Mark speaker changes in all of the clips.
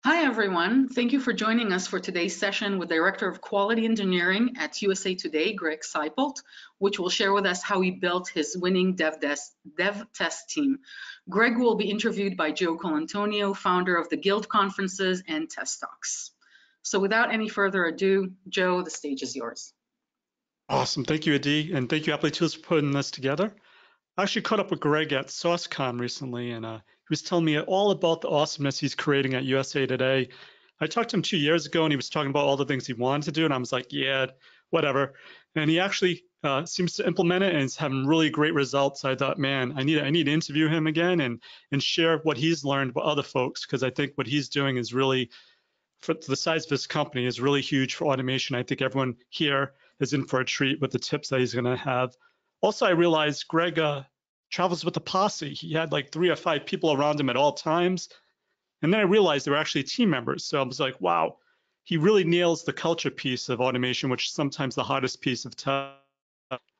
Speaker 1: Hi, everyone. Thank you for joining us for today's session with Director of Quality Engineering at USA Today, Greg Sypolt, which will share with us how he built his winning dev test team. Greg will be interviewed by Joe Colantonio, founder of the Guild Conferences and TestTalks. So without any further ado, Joe, the stage is yours.
Speaker 2: Awesome. Thank you, Adi, and thank you, Applitools, for putting this together. I actually caught up with Greg at SauceCon recently, and he was telling me all about the awesomeness he's creating at USA Today. I talked to him 2 years ago, and he was talking about all the things he wanted to do, and I was like, yeah, whatever. And he actually seems to implement it, and is having really great results. I thought, man, I need to interview him again and share what he's learned with other folks, because I think what he's doing is really, for the size of his company, is really huge for automation. I think everyone here is in for a treat with the tips that he's going to have. Also, I realized Greg travels with a posse. He had like 3 or 5 people around him at all times. And then I realized they were actually team members. So I was like, wow, he really nails the culture piece of automation, which is sometimes the hardest piece of test.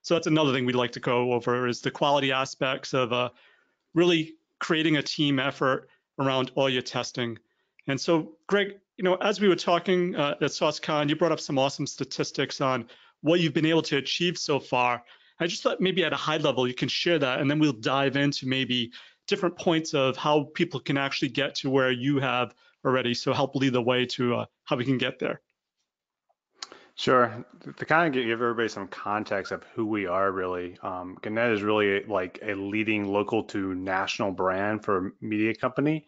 Speaker 2: So that's another thing we'd like to go over is the quality aspects of really creating a team effort around all your testing. And so, Greg, as we were talking at SauceCon, you brought up some awesome statistics on what you've been able to achieve so far. I just thought maybe at a high level you can share that, and then we'll dive into maybe different points of how people can actually get to where you have already. So help lead the way to how we can get there.
Speaker 3: Sure. To kind of give everybody some context of who we are, really, Gannett is really like a leading local to national brand for a media company,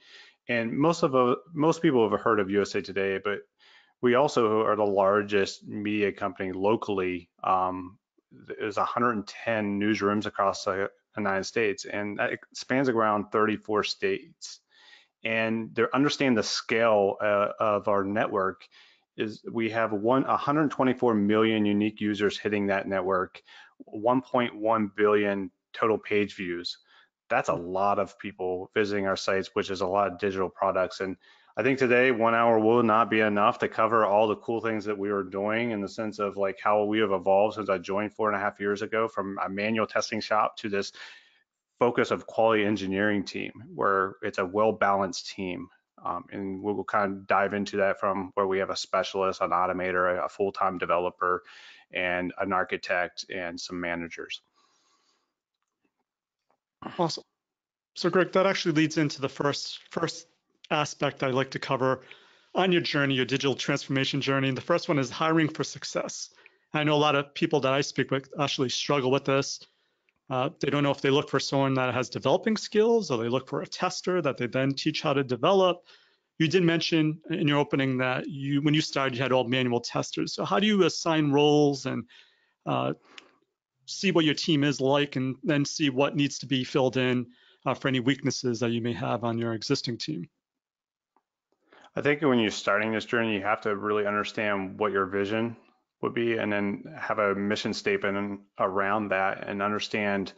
Speaker 3: and most people have heard of USA Today, but we also are the largest media company locally. There's 110 newsrooms across the United States, and that spans around 34 states. And to understand the scale of our network is we have 124 million unique users hitting that network, 1.1 billion total page views. That's a lot of people visiting our sites, which is a lot of digital products. And I think today 1 hour will not be enough to cover all the cool things that we are doing in the sense of like how we have evolved since I joined 4.5 years ago from a manual testing shop to this focus of quality engineering team where it's a well-balanced team. And we'll kind of dive into that from where we have a specialist, an automator, a full-time developer, and an architect, and some managers.
Speaker 2: Awesome. So Greg, that actually leads into the first aspect I'd like to cover on your journey, your digital transformation journey. And the first one is hiring for success. I know a lot of people that I speak with actually struggle with this. They don't know if they look for someone that has developing skills or they look for a tester that they then teach how to develop. You did mention in your opening that when you started, you had all manual testers. So how do you assign roles and see what your team is like and then see what needs to be filled in for any weaknesses that you may have on your existing team?
Speaker 3: I think when you're starting this journey, you have to really understand what your vision would be and then have a mission statement around that and understand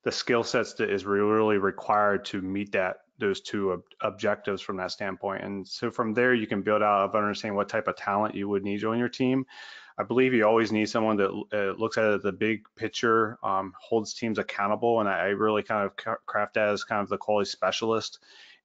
Speaker 3: the skill sets that is really required to meet those two objectives from that standpoint. And so from there, you can build out of understanding what type of talent you would need on your team. I believe you always need someone that looks at the big picture, holds teams accountable, and I really kind of craft that as kind of the quality specialist.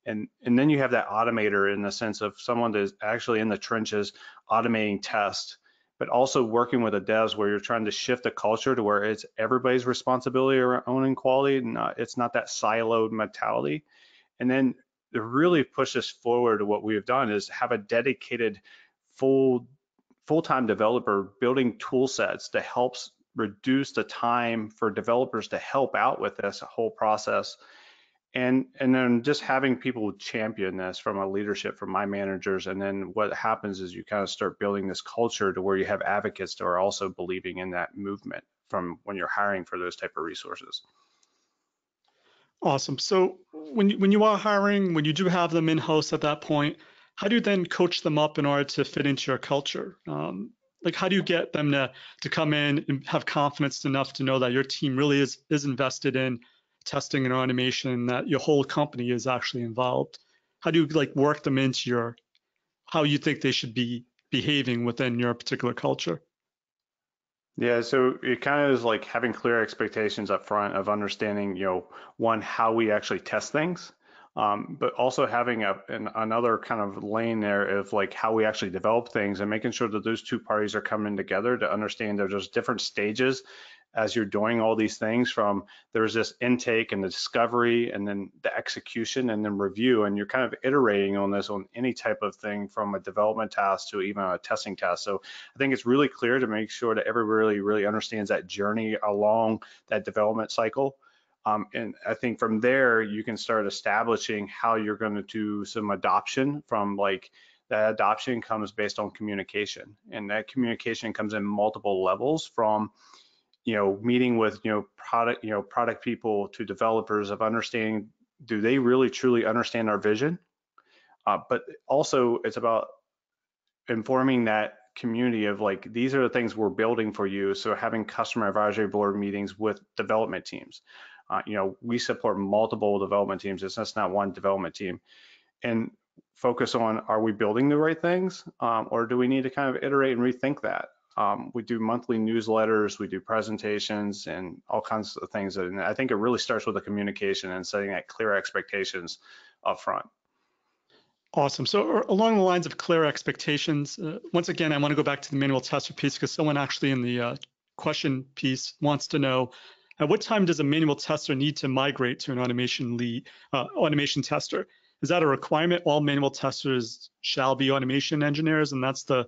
Speaker 3: And then you have that automator in the sense of someone that is actually in the trenches automating tests, but also working with the devs where you're trying to shift the culture to where it's everybody's responsibility around owning quality. And it's not that siloed mentality. And then to really push this forward, what we have done is have a dedicated full-time developer building tool sets that helps reduce the time for developers to help out with this whole process. And then just having people champion this from a leadership from my managers. And then what happens is you kind of start building this culture to where you have advocates that are also believing in that movement from when you're hiring for those type of resources.
Speaker 2: Awesome. So when you are hiring, when you do have them in-house at that point, how do you then coach them up in order to fit into your culture? Like how do you get them to come in and have confidence enough to know that your team really is invested in testing and automation, that your whole company is actually involved? How do you like work them into how you think they should be behaving within your particular culture?
Speaker 3: Yeah, so it kind of is like having clear expectations up front of understanding, one, how we actually test things. but also having another kind of lane there of like how we actually develop things and making sure that those two parties are coming together to understand there's just different stages as you're doing all these things, from there's this intake and the discovery and then the execution and then review, and you're kind of iterating on this on any type of thing from a development task to even a testing task. So I think it's really clear to make sure that everybody really understands that journey along that development cycle. And I think from there, you can start establishing how you're going to do some adoption. From like that adoption comes based on communication, and that communication comes in multiple levels, from meeting with product people to developers, of understanding, do they really truly understand our vision? But also it's about informing that community of like, these are the things we're building for you. So having customer advisory board meetings with development teams. We support multiple development teams. It's just not one development team. And focus on, are we building the right things? Or do we need to kind of iterate and rethink that? We do monthly newsletters, we do presentations and all kinds of things. And I think it really starts with the communication and setting that clear expectations up front.
Speaker 2: Awesome. So along the lines of clear expectations, once again, I want to go back to the manual tester piece, because someone actually in the question piece wants to know, at what time does a manual tester need to migrate to an automation tester? Is that a requirement? All manual testers shall be automation engineers, and that's the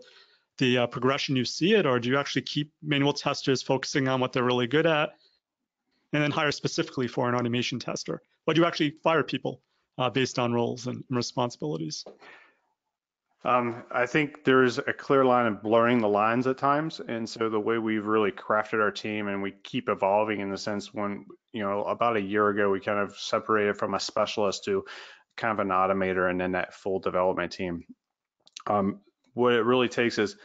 Speaker 2: progression you see it? Or do you actually keep manual testers focusing on what they're really good at and then hire specifically for an automation tester? Or do you actually fire people based on roles and responsibilities?
Speaker 3: I think there's a clear line of blurring the lines at times. And so the way we've really crafted our team, and we keep evolving in the sense, when, about a year ago, we kind of separated from a specialist to kind of an automator and then that full development team. What it really takes is,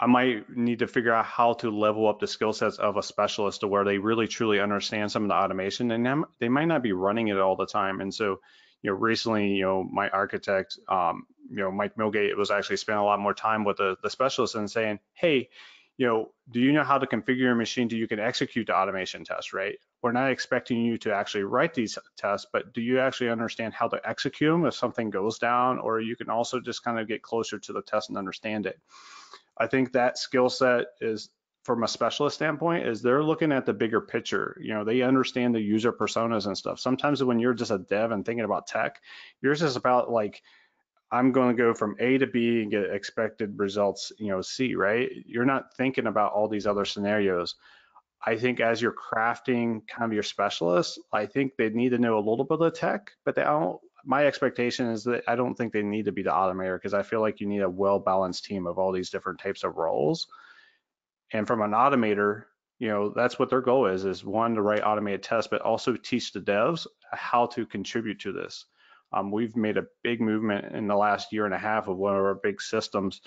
Speaker 3: I might need to figure out how to level up the skill sets of a specialist to where they really truly understand some of the automation, and they might not be running it all the time. And so, recently, my architect, Mike Milgate, was actually spending a lot more time with the specialist and saying, hey, do you know how to configure your machine so you can execute the automation test, right? We're not expecting you to actually write these tests, but do you actually understand how to execute them if something goes down? Or you can also just kind of get closer to the test and understand it. I think that skill set is, from a specialist standpoint, is they're looking at the bigger picture. They understand the user personas and stuff. Sometimes when you're just a dev and thinking about tech, you're just about like, I'm going to go from A to B and get expected results, C, right? You're not thinking about all these other scenarios. I think as you're crafting kind of your specialists, I think they need to know a little bit of tech, but they don't. My expectation is that I don't think they need to be the automator, because I feel like you need a well-balanced team of all these different types of roles. And from an automator, that's what their goal is one, to write automated tests, but also teach the devs how to contribute to this. We've made a big movement in the last year and a half of one of our big systems,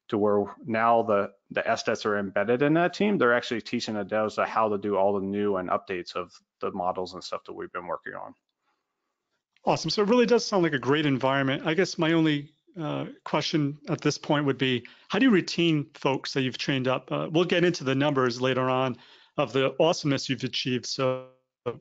Speaker 3: to where now the SDETs are embedded in that team. They're actually teaching the devs how to do all the new and updates of the models and stuff that we've been working on.
Speaker 2: Awesome. So it really does sound like a great environment. I guess my only question at this point would be, how do you retain folks that you've trained up? We'll get into the numbers later on of the awesomeness you've achieved. So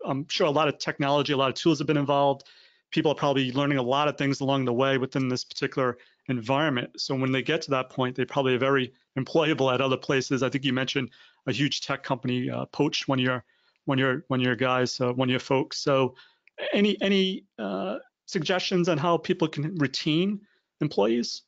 Speaker 2: I'm sure a lot of technology, a lot of tools have been involved. People are probably learning a lot of things along the way within this particular environment. So when they get to that point, they probably are very employable at other places. I think you mentioned a huge tech company poached one of your guys, one of your folks. So any suggestions on how people can retain employees?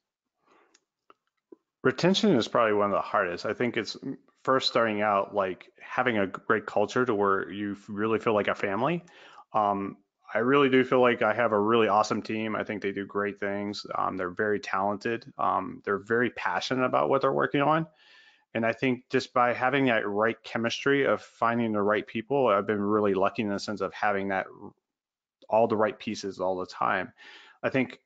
Speaker 3: Retention is probably one of the hardest. I think it's first starting out, like having a great culture to where you really feel like a family. I really do feel like I have a really awesome team. I think they do great things. They're very talented. They're very passionate about what they're working on. And I think just by having that right chemistry of finding the right people, I've been really lucky in the sense of having that all the right pieces all the time. I think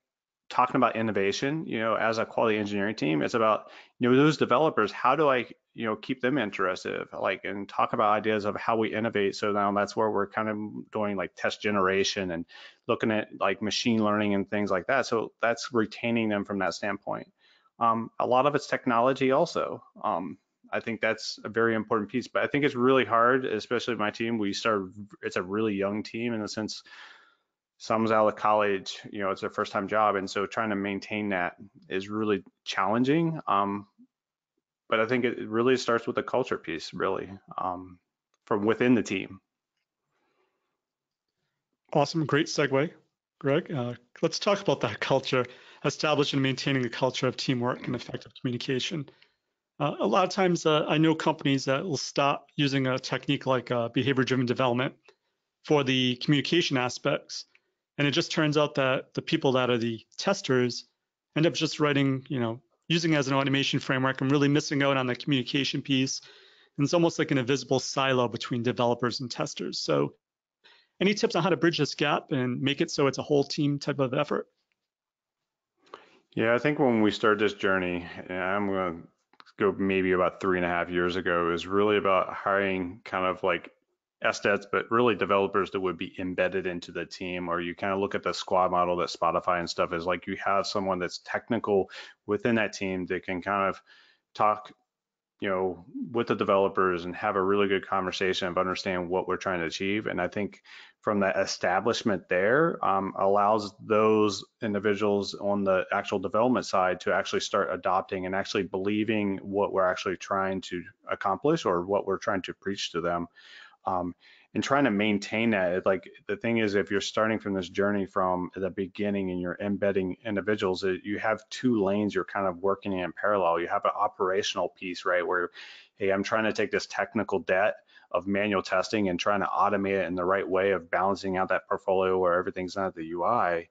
Speaker 3: talking about innovation, as a quality engineering team, it's about, those developers, how do I, keep them interested, and talk about ideas of how we innovate. So now that's where we're kind of doing like test generation and looking at like machine learning and things like that. So that's retaining them from that standpoint. A lot of it's technology also. I think that's a very important piece, but I think it's really hard, especially my team. It's a really young team in the sense, some's out of college, it's their first time job. And so trying to maintain that is really challenging. But I think it really starts with the culture piece, really, from within the team.
Speaker 2: Awesome, great segue, Greg. Let's talk about that culture, establishing and maintaining a culture of teamwork and effective communication. A lot of times, I know companies that will stop using a technique like behavior-driven development for the communication aspects, and it just turns out that the people that are the testers end up just writing, using it as an automation framework and really missing out on the communication piece. And it's almost like an invisible silo between developers and testers. So any tips on how to bridge this gap and make it so it's a whole team type of effort?
Speaker 3: Yeah, I think when we started this journey, and I'm going to go maybe about 3.5 years ago, it was really about hiring kind of like SDETs, but really developers that would be embedded into the team. Or you kind of look at the squad model that Spotify and stuff is like, you have someone that's technical within that team that can kind of talk with the developers and have a really good conversation of understand what we're trying to achieve. And I think from that establishment there allows those individuals on the actual development side to actually start adopting and actually believing what we're actually trying to accomplish or what we're trying to preach to them. And trying to maintain that, like the thing is, if you're starting from this journey from the beginning and you're embedding individuals, you have two lanes you're kind of working in parallel. You have an operational piece, right, where, hey, I'm trying to take this technical debt of manual testing and trying to automate it in the right way of balancing out that portfolio where everything's not the UI.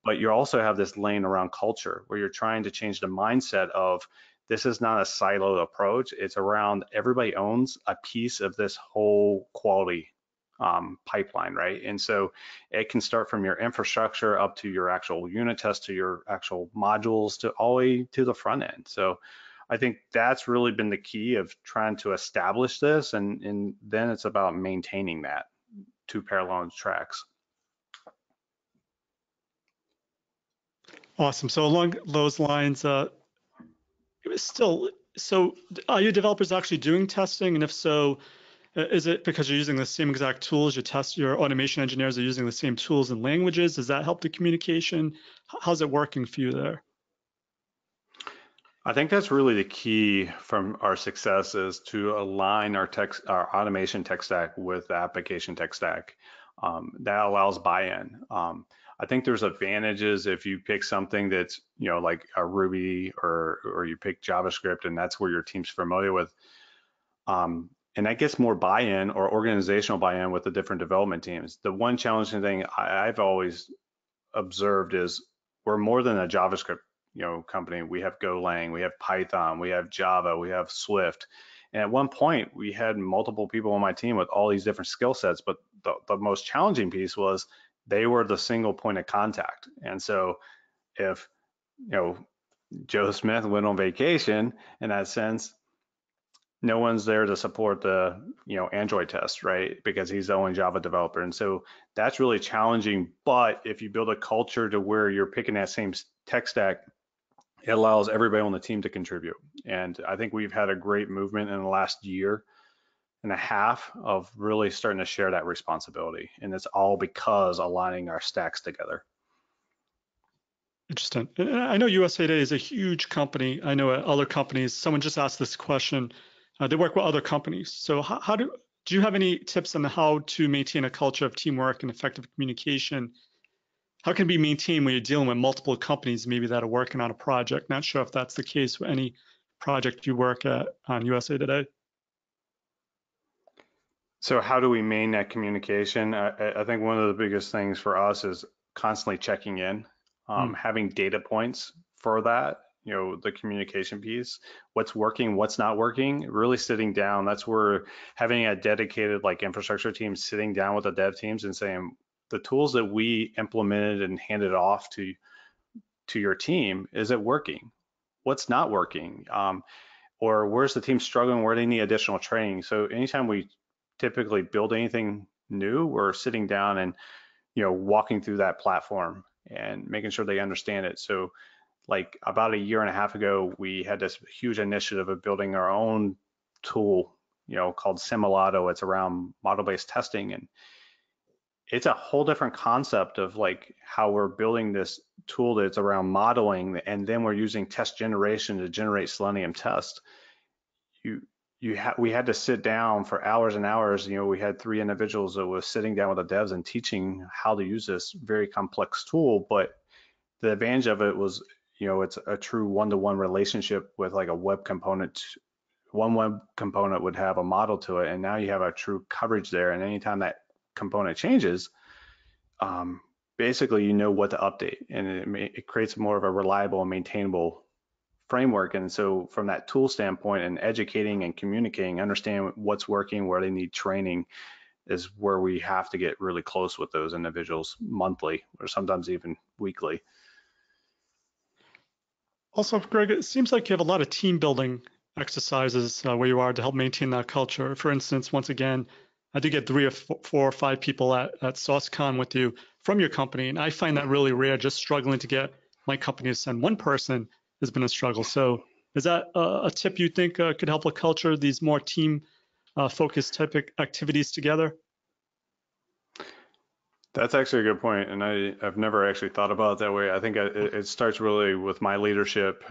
Speaker 3: But you also have this lane around culture where you're trying to change the mindset of, this is not a siloed approach. It's around everybody owns a piece of this whole quality pipeline, right? And so it can start from your infrastructure up to your actual unit test, to your actual modules, to all the way to the front end. So I think that's really been the key of trying to establish this, and then it's about maintaining that two parallel tracks.
Speaker 2: Awesome. So along those lines, so are your developers actually doing testing? And if so, is it because you're using the same exact tools? Your automation engineers are using the same tools and languages. Does that help the communication? How's it working for you there?
Speaker 3: I think that's really the key from our success is to align our automation tech stack with the application tech stack. That allows buy-in. I think there's advantages if you pick something that's, like a Ruby or you pick JavaScript and that's where your team's familiar with. And that gets more buy-in or organizational buy-in with the different development teams. The one challenging thing I've always observed is we're more than a JavaScript company. We have Golang, we have Python, we have Java, we have Swift. And at one point we had multiple people on my team with all these different skill sets, but the most challenging piece was they were the single point of contact. And so if Joe Smith went on vacation, in that sense, no one's there to support the Android test, right? Because he's the only Java developer. And so that's really challenging. But if you build a culture to where you're picking that same tech stack, it allows everybody on the team to contribute. And I think we've had a great movement in the last 1.5 years of really starting to share that responsibility. And it's all because aligning our stacks together.
Speaker 2: Interesting. I know USA Today is a huge company. I know other companies, someone just asked this question. They work with other companies. So do you have any tips on how to maintain a culture of teamwork and effective communication? How can it be maintained when you're dealing with multiple companies maybe that are working on a project? Not sure if that's the case with any project you work at on USA Today.
Speaker 3: So how do we maintain that communication? I think one of the biggest things for us is constantly checking in, having data points for that, the communication piece, what's working, what's not working, really sitting down. That's where having a dedicated infrastructure team sitting down with the dev teams and saying, the tools that we implemented and handed off to your team, is it working? What's not working? Or where's the team struggling? Where do they need additional training? So anytime we typically build anything new, we're sitting down and walking through that platform and making sure they understand it. So about 1.5 years ago, we had this huge initiative of building our own tool, called Simulato. It's around model-based testing, and it's a whole different concept of like how we're building this tool that's around modeling, and then we're using test generation to generate Selenium tests. We had to sit down for hours and hours. We had 3 individuals that was sitting down with the devs and teaching how to use this very complex tool. But the advantage of it was, it's a true one-to-one relationship with like a web component. One web component would have a model to it, and now you have a true coverage there. And anytime that component changes, basically you know what to update, and it creates more of a reliable and maintainable framework. And so from that tool standpoint, and educating and communicating, understanding what's working, where they need training, is where we have to get really close with those individuals monthly or sometimes even weekly.
Speaker 2: Also, Greg, it seems like you have a lot of team building exercises where you are to help maintain that culture. For instance, once again, I did get 3 or 4 or 5 people at SauceCon with you from your company, and I find that really rare. Just struggling to get my company to send one person has been a struggle. So is that a tip you think could help a culture, these more team focused type of activities together?
Speaker 3: That's actually a good point, and I've never actually thought about it that way. I think it starts really with my leadership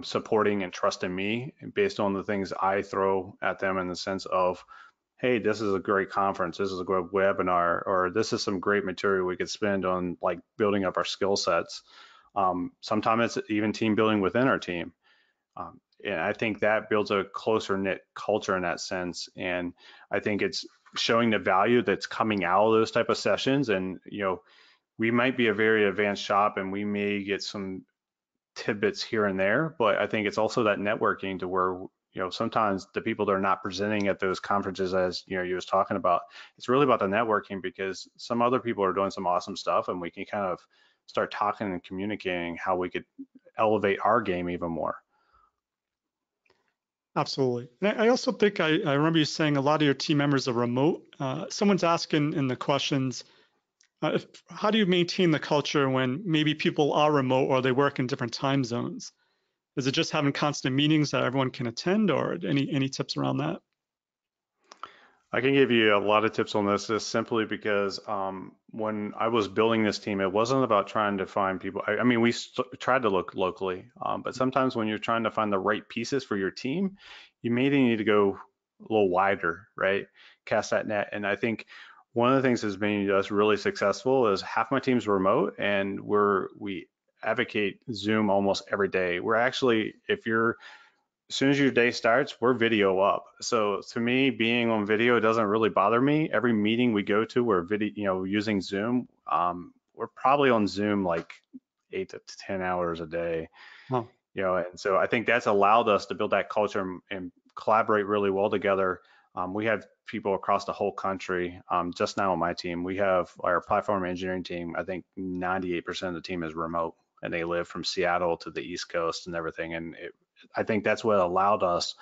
Speaker 3: supporting and trusting me based on the things I throw at them, in the sense of, hey, this is a great conference, this is a great webinar, or this is some great material we could spend on like building up our skill sets. Sometimes it's even team building within our team. And I think that builds a closer knit culture in that sense. And I think it's showing the value that's coming out of those type of sessions. And, we might be a very advanced shop and we may get some tidbits here and there, but I think it's also that networking to where, sometimes the people that are not presenting at those conferences, as you was talking about, it's really about the networking, because some other people are doing some awesome stuff and we can kind of start talking and communicating how we could elevate our game even more.
Speaker 2: Absolutely. And I also think I remember you saying a lot of your team members are remote. Someone's asking in the questions, how do you maintain the culture when maybe people are remote or they work in different time zones? Is it just having constant meetings that everyone can attend, or any tips around that?
Speaker 3: I can give you a lot of tips on this, just simply because when I was building this team, it wasn't about trying to find people. I mean, we tried to look locally, but sometimes when you're trying to find the right pieces for your team, you may need to go a little wider, right? Cast that net. And I think one of the things that's made us really successful is half my team's remote, and we advocate Zoom almost every day. We're actually, as soon as your day starts, we're video up. So to me, being on video doesn't really bother me. Every meeting we go to, we're video, using Zoom. We're probably on Zoom like 8 to 10 hours a day.
Speaker 2: Huh.
Speaker 3: And so I think that's allowed us to build that culture and collaborate really well together. We have people across the whole country. Just now on my team, we have our platform engineering team. I think 98% of the team is remote, and they live from Seattle to the East Coast and everything. And I think that's what allowed us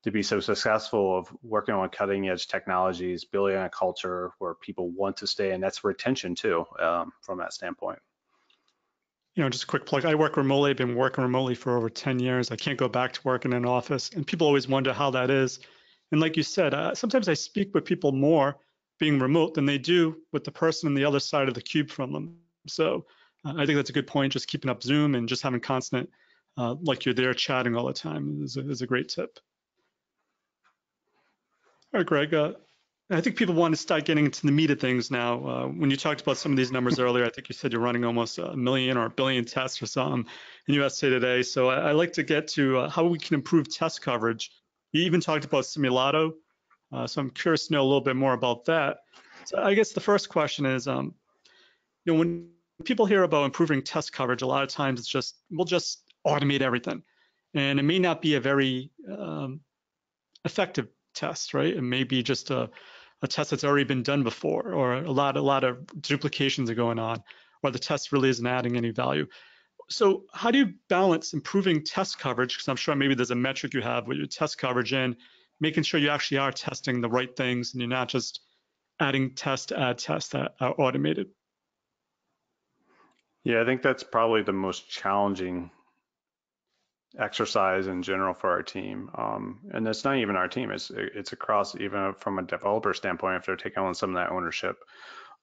Speaker 3: to be so successful of working on cutting edge technologies, building a culture where people want to stay, and that's retention too, from that standpoint.
Speaker 2: Just a quick plug. I work remotely. I've been working remotely for over 10 years. I can't go back to work in an office, and people always wonder how that is. And like you said, sometimes I speak with people more being remote than they do with the person on the other side of the cube from them. So I think that's a good point. Just keeping up Zoom and just having constant, like you're there chatting all the time is a great tip. All right, Greg. I think people want to start getting into the meat of things now. When you talked about some of these numbers earlier, I think you said you're running almost 1 million or 1 billion tests or something in USA Today. So I like to get to how we can improve test coverage. You even talked about Simulato. So I'm curious to know a little bit more about that. So I guess the first question is, when people hear about improving test coverage, a lot of times it's just, we'll just automate everything. And it may not be a very effective test, right? It may be just a test that's already been done before, or a lot of duplications are going on, or the test really isn't adding any value. So how do you balance improving test coverage? Because I'm sure maybe there's a metric you have with your test coverage in, making sure you actually are testing the right things and you're not just adding tests to add tests that are automated.
Speaker 3: Yeah, I think that's probably the most challenging exercise in general for our team. And it's not even our team, it's across, even from a developer standpoint, if they're taking on some of that ownership.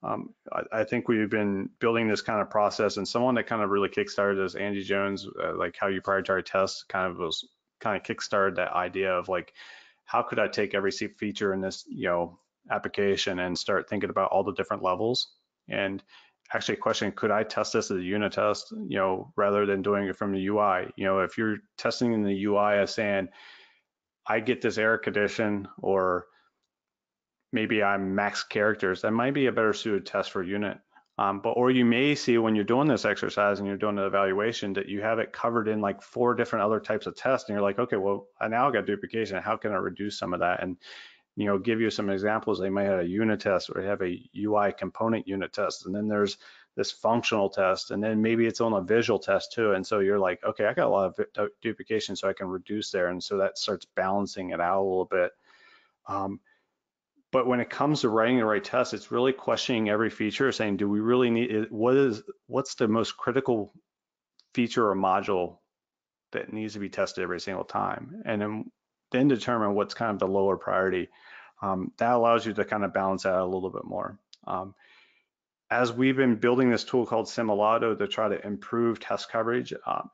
Speaker 3: I think we've been building this kind of process, and someone that kind of really kickstarted this, Andy Jones, like how you prioritize tests, kind of kickstarted that idea of like, how could I take every feature in this, application and start thinking about all the different levels, and actually question, could I test this as a unit test, rather than doing it from the UI? If you're testing in the UI as saying, I get this error condition, or maybe I'm max characters, that might be a better suited test for unit. Or you may see when you're doing this exercise and you're doing the evaluation that you have it covered in like 4 different other types of tests, and you're like, okay, well, I now got duplication. How can I reduce some of that? And give you some examples. They might have a unit test, or they have a UI component unit test, and then there's this functional test, and then maybe it's on a visual test too. And so you're like, okay, I got a lot of duplication, so I can reduce there, and so that starts balancing it out a little bit. But when it comes to writing the right test, it's really questioning every feature, saying, do we really need it? What's the most critical feature or module that needs to be tested every single time? And then determine what's kind of the lower priority. That allows you to kind of balance out a little bit more. As we've been building this tool called Simulato to try to improve test coverage,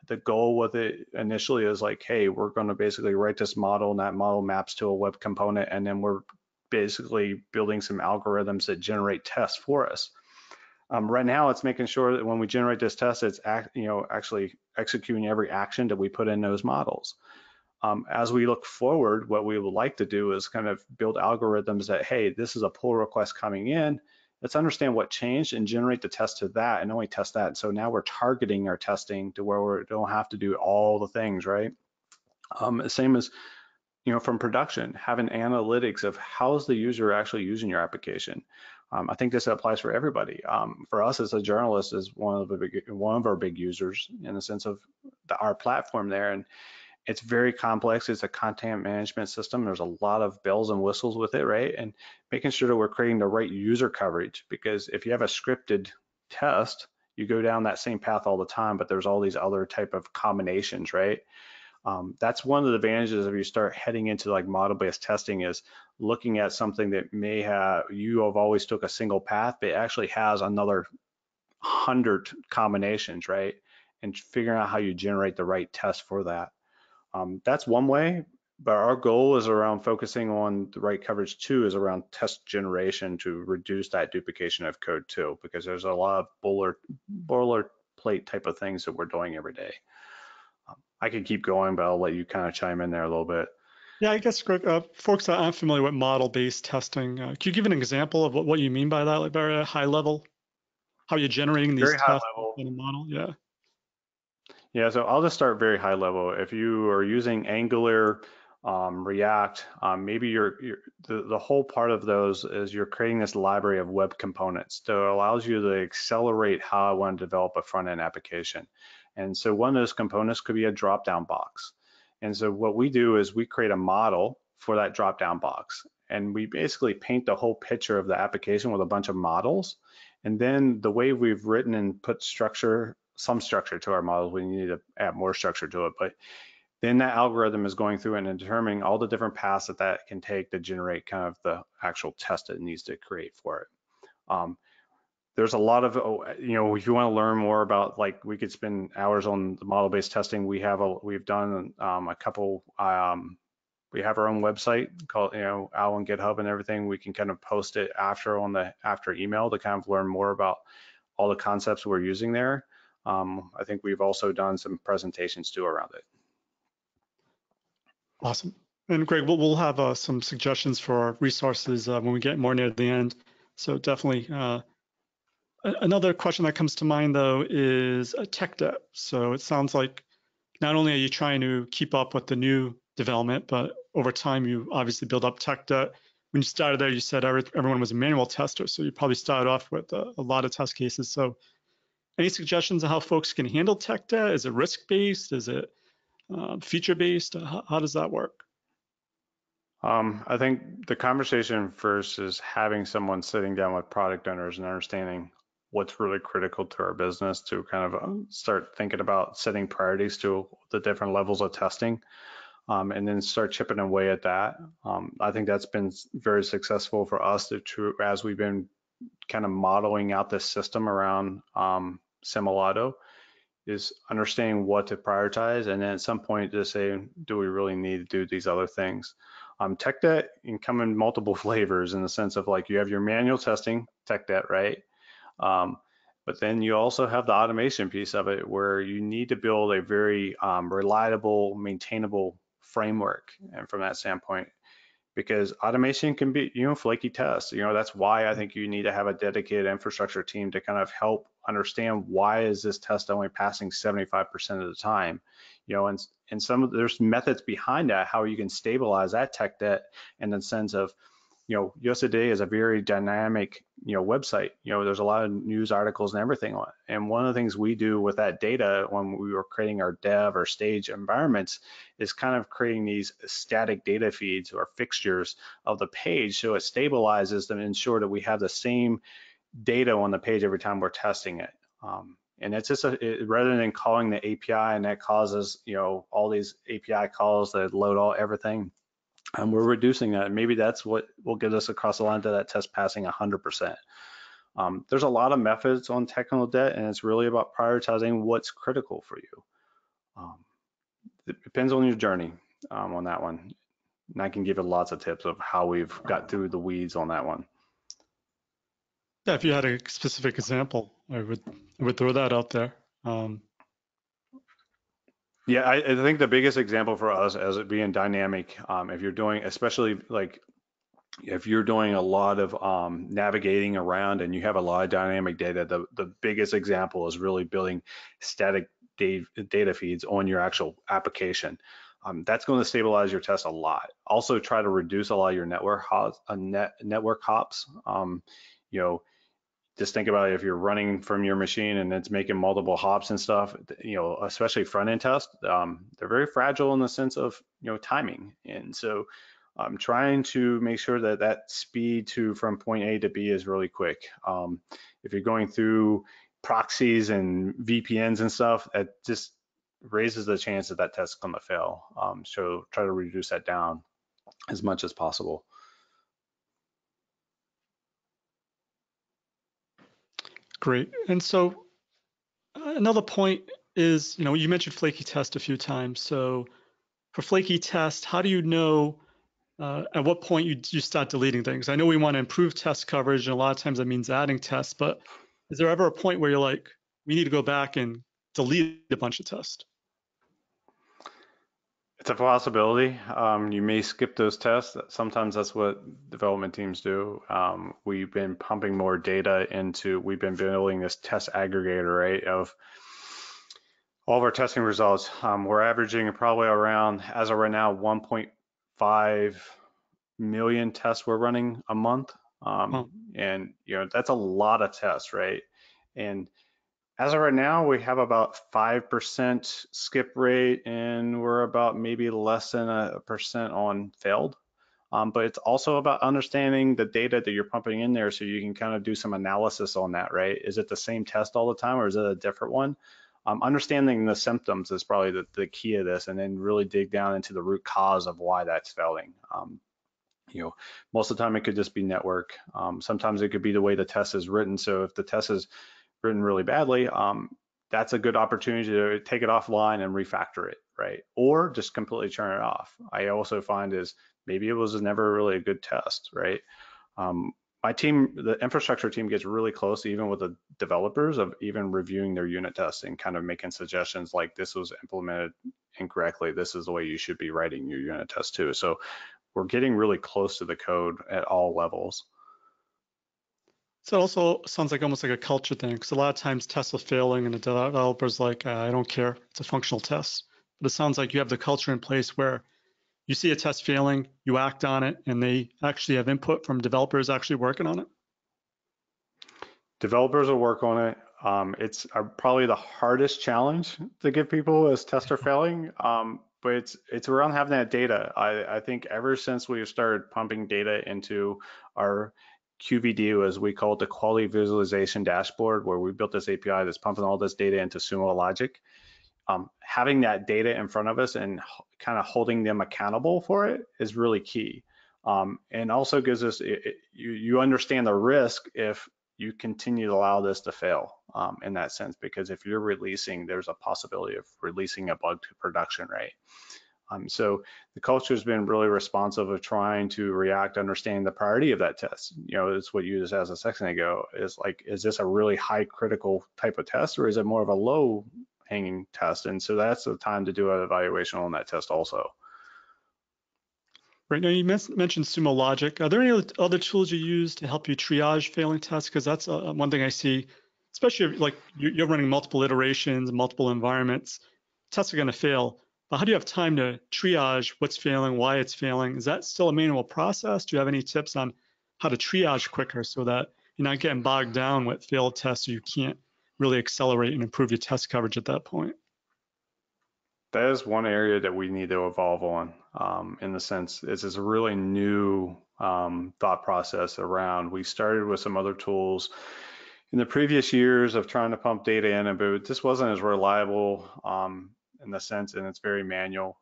Speaker 3: the goal with it initially is like, hey, we're going to basically write this model, and that model maps to a web component, and then we're basically building some algorithms that generate tests for us. Right now, it's making sure that when we generate this test, it's actually executing every action that we put in those models. As we look forward, what we would like to do is kind of build algorithms that, hey, this is a pull request coming in. Let's understand what changed and generate the test to that, and only test that. So now we're targeting our testing to where we don't have to do all the things, right? Same as from production, having analytics of how's the user actually using your application. I think this applies for everybody. For us as a journalist, is one of our big users in the sense of our platform there, and it's very complex. It's a content management system. There's a lot of bells and whistles with it, right? And making sure that we're creating the right user coverage, because if you have a scripted test, you go down that same path all the time, but there's all these other type of combinations, right? That's one of the advantages if you start heading into like model-based testing, is looking at something that may have, you have always took a single path, but it actually has another 100 combinations, right? And figuring out how you generate the right test for that. That's one way, but our goal is around focusing on the right coverage too, is around test generation to reduce that duplication of code too, because there's a lot of boilerplate type of things that we're doing every day. I could keep going, but I'll let you kind of chime in there a little bit.
Speaker 2: Yeah, I guess, Greg, folks that aren't familiar with model-based testing, can you give an example of what you mean by that, like very high level? How you're generating these
Speaker 3: Very high
Speaker 2: tests
Speaker 3: level
Speaker 2: in a model? Yeah.
Speaker 3: Yeah, so I'll just start very high level. If you are using Angular, React, maybe the whole part of those is you're creating this library of web components that allows you to accelerate how I want to develop a front-end application. And so one of those components could be a drop-down box. And so what we do is we create a model for that drop-down box, and we basically paint the whole picture of the application with a bunch of models. And then the way we've written and put some structure to our models, we need to add more structure to it, but then that algorithm is going through and determining all the different paths that can take to generate kind of the actual test it needs to create for it. There's a lot of, if you want to learn more about, like, we could spend hours on the model-based testing. We've done a couple, we have our own website called, out on GitHub and everything. We can kind of post it after email to kind of learn more about all the concepts we're using there. I think we've also done some presentations too around it.
Speaker 2: Awesome. And Greg, we'll have some suggestions for our resources when we get more near the end. So definitely. Another question that comes to mind, though, is tech debt. So it sounds like not only are you trying to keep up with the new development, but over time you obviously build up tech debt. When you started there, you said everyone was a manual tester, so you probably started off with a lot of test cases. So any suggestions on how folks can handle tech debt? Is it risk-based? Is it feature-based? How does that work?
Speaker 3: I think the conversation first is having someone sitting down with product owners and understanding what's really critical to our business to kind of start thinking about setting priorities to the different levels of testing, and then start chipping away at that. I think that's been very successful for us as we've been kind of modeling out this system around Simulato, is understanding what to prioritize, and then at some point just say, do we really need to do these other things? Tech debt can come in multiple flavors, in the sense of like, you have your manual testing tech debt, right? But then you also have the automation piece of it, where you need to build a very reliable, maintainable framework. And from that standpoint, because automation can be, flaky tests. That's why I think you need to have a dedicated infrastructure team to kind of help understand, why is this test only passing 75% of the time? And there's methods behind that, how you can stabilize that tech debt, in the sense of, USA Today is a very dynamic, website. There's a lot of news articles and everything on it. And one of the things we do with that data when we were creating our dev or stage environments is kind of creating these static data feeds or fixtures of the page, so it stabilizes them and ensure that we have the same data on the page every time we're testing it. And it's just rather than calling the API, and that causes, all these API calls that load everything. And we're reducing that. And maybe that's what will get us across the line to that test passing 100%. There's a lot of methods on technical debt, and it's really about prioritizing what's critical for you. It depends on your journey on that one. And I can give you lots of tips of how we've got through the weeds on that one.
Speaker 2: Yeah, if you had a specific example, I would throw that out there.
Speaker 3: Yeah, I think the biggest example for us as it being dynamic, if you're doing, especially like if you're doing a lot of navigating around and you have a lot of dynamic data, the biggest example is really building static data feeds on your actual application. That's going to stabilize your test a lot. Also, try to reduce a lot of your network hops. Just think about it, if you're running from your machine and it's making multiple hops and stuff, especially front-end tests, they're very fragile in the sense of, timing. And so I'm trying to make sure that that speed from point A to B is really quick. If you're going through proxies and VPNs and stuff, that just raises the chance that test is going to fail. So try to reduce that down as much as possible.
Speaker 2: Great. And so another point is, you mentioned Flaky Test a few times. So for Flaky Test, how do you know at what point you start deleting things? I know we want to improve test coverage, and a lot of times that means adding tests, but is there ever a point where you're like, we need to go back and delete a bunch of tests?
Speaker 3: It's a possibility. You may skip those tests. Sometimes that's what development teams do. We've been pumping more data we've been building this test aggregator, right, of all of our testing results. We're averaging probably around, as of right now, 1.5 million tests we're running a month. And, that's a lot of tests, right? And as of right now, we have about 5% skip rate, and we're about maybe less than 1% on failed. But it's also about understanding the data that you're pumping in there, so you can kind of do some analysis on that, right? Is it the same test all the time, or is it a different one? Understanding the symptoms is probably the key of this, and then really dig down into the root cause of why that's failing. Most of the time it could just be network. Sometimes it could be the way the test is written. So if the test is written really badly, that's a good opportunity to take it offline and refactor it, right? Or just completely turn it off. I also find is maybe it was never really a good test, right? My team, the infrastructure team, gets really close even with the developers of even reviewing their unit tests and kind of making suggestions like, this was implemented incorrectly. This is the way you should be writing your unit test too. So we're getting really close to the code at all levels.
Speaker 2: So it also sounds like almost like a culture thing, because a lot of times tests are failing and the developer's like, I don't care, it's a functional test. But it sounds like you have the culture in place where you see a test failing, you act on it, and they actually have input from developers actually working on it.
Speaker 3: Developers will work on it. It's probably the hardest challenge to give people as tests are failing, but it's around having that data. I think ever since we started pumping data into our QVD, as we call it, the quality visualization dashboard, where we built this API that's pumping all this data into Sumo Logic. Having that data in front of us and kind of holding them accountable for it is really key. And also gives us, you understand the risk if you continue to allow this to fail in that sense, because if you're releasing, there's a possibility of releasing a bug to production, right? So the culture has been really responsive of trying to react, understanding the priority of that test. You know, it's what you just asked a second ago, is like, is this a really high critical type of test, or is it more of a low hanging test? And so that's the time to do an evaluation on that test also.
Speaker 2: Right now, you mentioned Sumo Logic. Are there any other tools you use to help you triage failing tests? Because that's one thing I see, especially if, like, you're running multiple iterations, multiple environments. Tests are going to fail. But how do you have time to triage what's failing, why it's failing? Is that still a manual process? Do you have any tips on how to triage quicker so that you're not getting bogged down with failed tests, so you can't really accelerate and improve your test coverage at that point?
Speaker 3: That is one area that we need to evolve on, in the sense it's a really new thought process around. We started with some other tools in the previous years of trying to pump data in, but this wasn't as reliable in the sense, and it's very manual.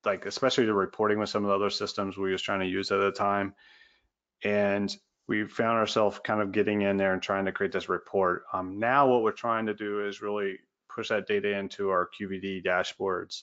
Speaker 3: Like especially the reporting with some of the other systems we was trying to use at the time. And we found ourselves kind of getting in there and trying to create this report. Now what we're trying to do is really push that data into our QVD dashboards.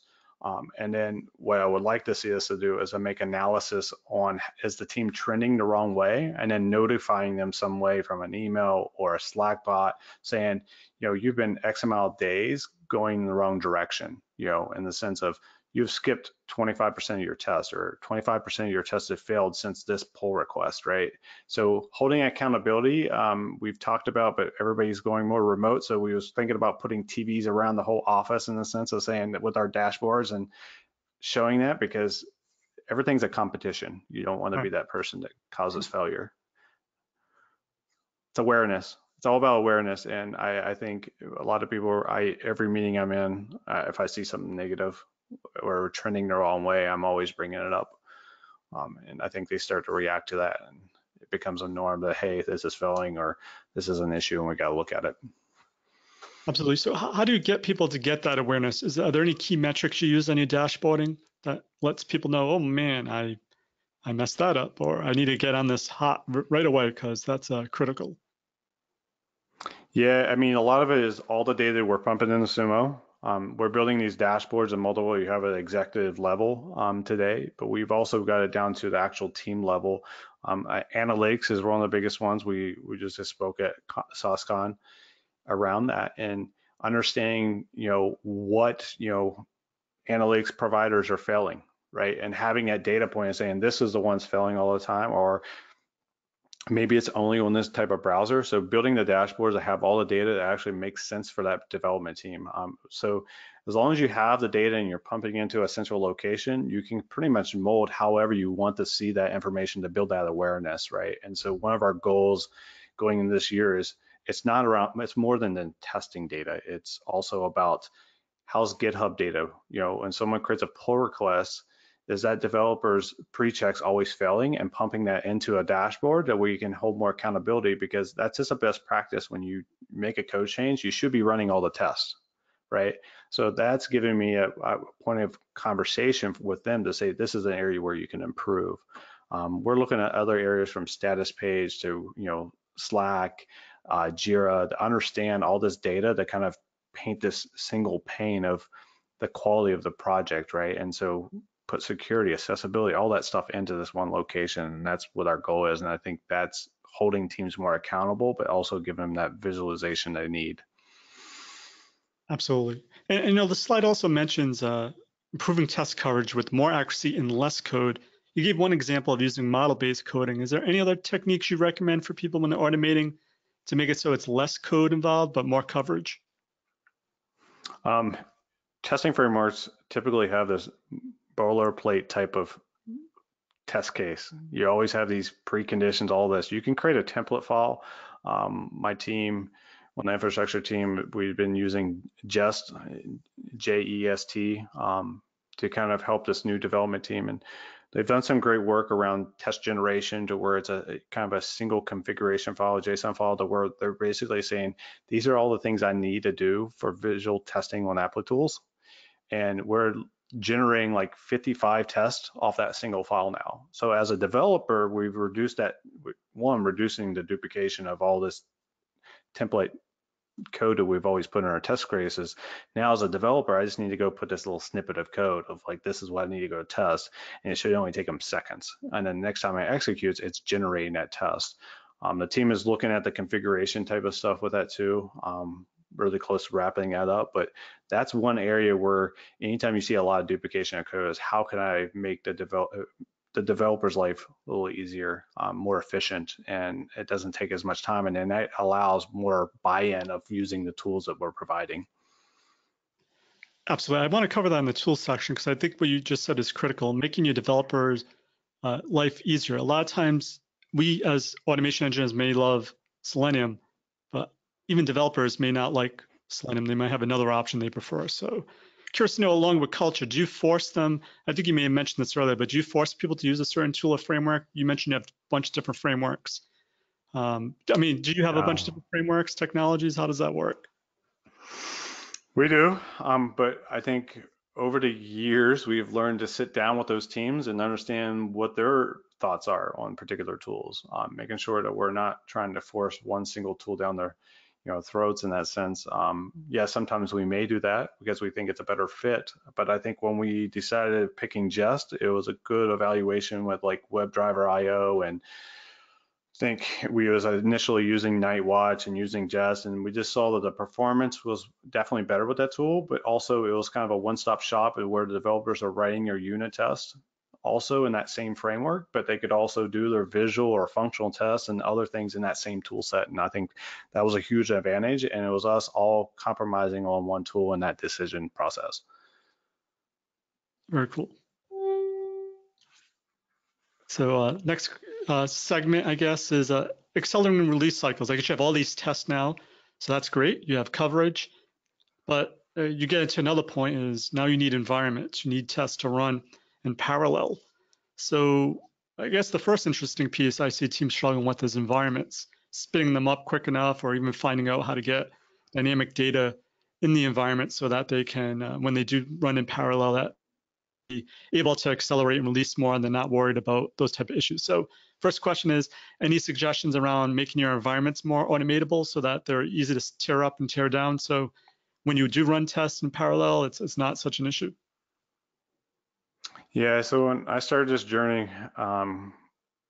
Speaker 3: And then what I would like to see us to do is to make analysis on, is the team trending the wrong way, and then notifying them some way from an email or a Slack bot saying, you know, you've been X amount of days going in the wrong direction, you know, in the sense of you've skipped 25% of your tests, or 25% of your tests have failed since this pull request, right? So holding accountability, we've talked about, but everybody's going more remote. So we was thinking about putting TVs around the whole office in the sense of saying that with our dashboards and showing that, because everything's a competition. You don't want to be that person that causes failure. It's awareness. It's all about awareness. And I think a lot of people, every meeting I'm in, if I see something negative or we're trending the wrong way, I'm always bringing it up. And I think they start to react to that, and it becomes a norm that, hey, this is failing, or this is an issue and we got to look at it.
Speaker 2: Absolutely. So how do you get people to get that awareness? Are there any key metrics you use on your dashboarding that lets people know, oh man, I messed that up, or I need to get on this hot right away because that's critical?
Speaker 3: Yeah, I mean, a lot of it is all the data we're pumping into Sumo. We're building these dashboards and multiple, you have an executive level today, but we've also got it down to the actual team level. Analytics is one of the biggest ones. We just spoke at SOSCON around that, and understanding, you know, what, you know, analytics providers are failing, right? And having that data point and saying, this is the one's failing all the time, or maybe it's only on this type of browser. So building the dashboards that have all the data that actually makes sense for that development team. So as long as you have the data and you're pumping into a central location, you can pretty much mold however you want to see that information to build that awareness, right? And so one of our goals going into this year is, it's more than the testing data. It's also about, how's GitHub data? You know, when someone creates a pull request, is that developers pre-checks always failing, and pumping that into a dashboard that we can hold more accountability, because that's just a best practice. When you make a code change, you should be running all the tests, right? So that's giving me a point of conversation with them to say, this is an area where you can improve. We're looking at other areas from status page to, you know, Slack, Jira, to understand all this data to kind of paint this single pane of the quality of the project, right? And so put security, accessibility, all that stuff into this one location, and that's what our goal is. And I think that's holding teams more accountable, but also giving them that visualization they need.
Speaker 2: Absolutely. And you know, the slide also mentions improving test coverage with more accuracy and less code. You gave one example of using model-based coding. Is there any other techniques you recommend for people when they're automating to make it so it's less code involved but more coverage?
Speaker 3: Testing frameworks typically have this boilerplate type of test case. You always have these preconditions, all this. You can create a template file. My team, on the infrastructure team, we've been using Jest, J-E-S-T, to kind of help this new development team. And they've done some great work around test generation, to where it's a kind of a single configuration file, a JSON file, to where they're basically saying, these are all the things I need to do for visual testing on Applitools. And we're generating like 55 tests off that single file now. So as a developer, we've reduced that, reducing the duplication of all this template code that we've always put in our test cases. Now as a developer, I just need to go put this little snippet of code of like, this is what I need to go test, and it should only take them seconds. And then next time I execute, it's generating that test. The team is looking at the configuration type of stuff with that too, really close to wrapping that up. But that's one area where anytime you see a lot of duplication of code is how can I make the developer's life a little easier, more efficient, and it doesn't take as much time, and then that allows more buy-in of using the tools that we're providing.
Speaker 2: Absolutely. I want to cover that in the tools section because I think what you just said is critical, making your developers' life easier. A lot of times we as automation engineers may love Selenium, but even developers may not like Selenium. They might have another option they prefer. So curious to know, along with culture, do you force them? I think you may have mentioned this earlier, but do you force people to use a certain tool or framework? You mentioned you have a bunch of different frameworks. I mean, do you have a bunch of different frameworks, technologies? How does that work?
Speaker 3: We do, but I think over the years, we've learned to sit down with those teams and understand what their thoughts are on particular tools, making sure that we're not trying to force one single tool down their throats in that sense. Yeah, sometimes we may do that because we think it's a better fit, but I think when we decided picking Jest, it was a good evaluation with like WebDriver IO, and I think we was initially using Nightwatch and using Jest, and we just saw that the performance was definitely better with that tool, but also it was kind of a one-stop shop where the developers are writing their unit tests also in that same framework, but they could also do their visual or functional tests and other things in that same tool set. And I think that was a huge advantage, and it was us all compromising on one tool in that decision process.
Speaker 2: Very cool. So next segment, I guess, is accelerating release cycles. I guess you have all these tests now, so that's great. You have coverage, but you get into another point is now you need environments. You need tests to run in parallel. So I guess the first interesting piece I see teams struggling with is environments, spinning them up quick enough, or even finding out how to get dynamic data in the environment so that they can, when they do run in parallel, that be able to accelerate and release more and they're not worried about those type of issues. So first question is, any suggestions around making your environments more automatable so that they're easy to tear up and tear down? So when you do run tests in parallel, it's not such an issue.
Speaker 3: Yeah, so when I started this journey